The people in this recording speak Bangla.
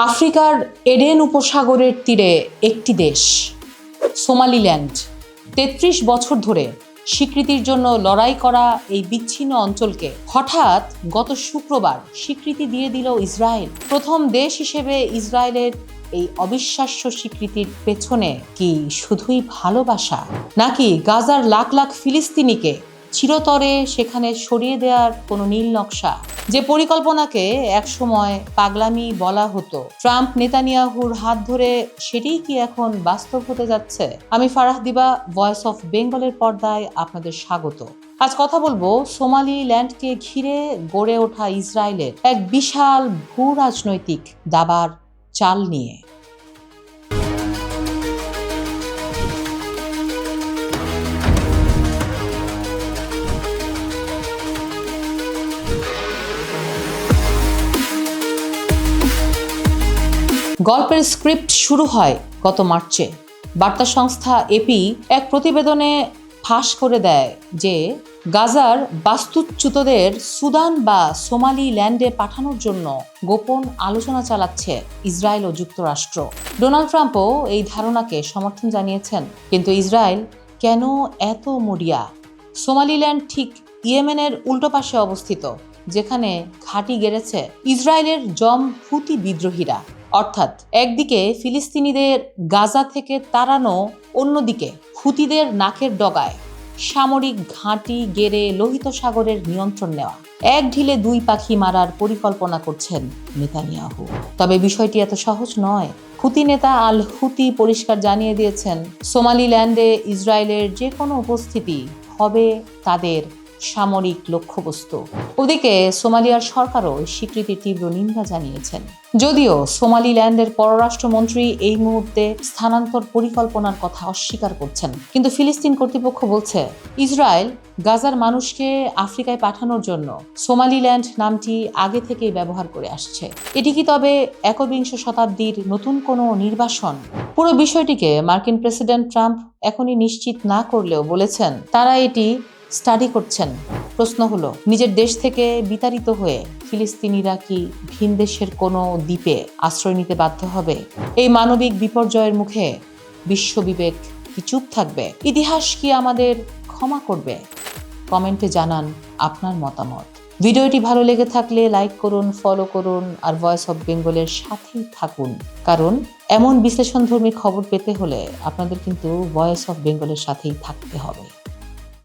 আফ্রিকার এডেন উপসাগরের তীরে একটি দেশ, সোমালিল্যান্ড, ৩৩ বছর ধরে স্বীকৃতির জন্য লড়াই করা এই বিচ্ছিন্ন অঞ্চলকে হঠাৎ গত শুক্রবার স্বীকৃতি দিয়ে দিল ইসরায়েল। প্রথম দেশ হিসেবে ইসরায়েলের এই অবিশ্বাস্য স্বীকৃতির পেছনে কি শুধুই ভালোবাসা, নাকি গাজার লাখ লাখ ফিলিস্তিনিকে চিরতরে সেখানে সরিয়ে দেওয়ার কোনো নীল নকশা? যে পরিকল্পনাকে একসময় পাগলামি বলা হতো ট্রাম্প নেতানিয়াহুর হাত ধরে, সেটাই কি এখন বাস্তব হতে যাচ্ছে? আমি ফারাহ দিবা, ভয়েস অফ বেঙ্গলের পর্দায় আপনাদের স্বাগত। আজ কথা বলবো সোমালিল্যান্ডকে ঘিরে গড়ে ওঠা ইসরায়েলের এক বিশাল ভূ রাজনৈতিক দাবার চাল নিয়ে। গল্পের স্ক্রিপ্ট শুরু হয় গত মার্চে। বার্তা সংস্থা এপি এক প্রতিবেদনে ফাঁস করে দেয় যে গাজার বাস্তুচ্যুতদের সুদান বা সোমালিল্যান্ডে পাঠানোর জন্য গোপন আলোচনা চালাচ্ছে ইসরায়েল ও যুক্তরাষ্ট্র। ডোনাল্ড ট্রাম্পও এই ধারণাকে সমর্থন জানিয়েছেন। কিন্তু ইসরায়েল কেন এত মরিয়া? সোমালিল্যান্ড ঠিক ইয়েমেনের উল্টো পাশে অবস্থিত, যেখানে ঘাঁটি গেড়েছে ইসরায়েলের হুতি বিদ্রোহীরা। অর্থাৎ একদিকে ফিলিস্তিনিদের গাজা থেকে তাড়ানো, অন্যদিকে হুতিদের নাকের ডগায় সামরিক ঘাঁটি গেড়ে লোহিত সাগরের নিয়ন্ত্রণ নেওয়া। এক ঢিলে দুই পাখি মারার পরিকল্পনা করছেন নেতানিয়াহু। তবে বিষয়টি এত সহজ নয়। হুতি নেতা আল হুতি পরিষ্কার জানিয়ে দিয়েছেন, সোমালিল্যান্ডে ইসরায়েলের যে কোনো উপস্থিতি হবে তাদের সামরিক লক্ষ্যবস্তু। ওদিকে সোমালিয়ার সরকারও স্বীকৃতির তীব্র নিন্দা জানিয়েছেন। যদিও সোমালিল্যান্ডের পররাষ্ট্রমন্ত্রী এই মুহূর্তে স্থানান্তর পরিকল্পনার কথা অস্বীকার করছেন, কিন্তু ফিলিস্তিন কর্তৃপক্ষ বলছে ইসরায়েল গাজার মানুষকে আফ্রিকায় পাঠানোর জন্য সোমালিল্যান্ড নামটি আগে থেকেই ব্যবহার করে আসছে। এটি কি তবে একবিংশ শতাব্দীর নতুন কোনো নির্বাসন? পুরো বিষয়টিকে মার্কিন প্রেসিডেন্ট ট্রাম্প এখনই নিশ্চিত না করলেও বলেছেন তারা এটি স্টাডি করছেন। প্রশ্ন হলো, নিজের দেশ থেকে বিতাড়িত হয়ে ফিলিস্তিনিরা কি ভিন দেশের কোনো দ্বীপে আশ্রয় নিতে বাধ্য হবে? এই মানবিক বিপর্যয়ের মুখে বিশ্ববিবেক কি চুপ থাকবে? ইতিহাস কি আমাদের ক্ষমা করবে? কমেন্টে জানান আপনার মতামত। ভিডিওটি ভালো লেগে থাকলে লাইক করুন, ফলো করুন আর ভয়েস অফ বেঙ্গলের সাথেই থাকুন, কারণ এমন বিশ্লেষণধর্মী খবর পেতে হলে আপনাদের কিন্তু ভয়েস অফ বেঙ্গলের সাথেই থাকতে হবে।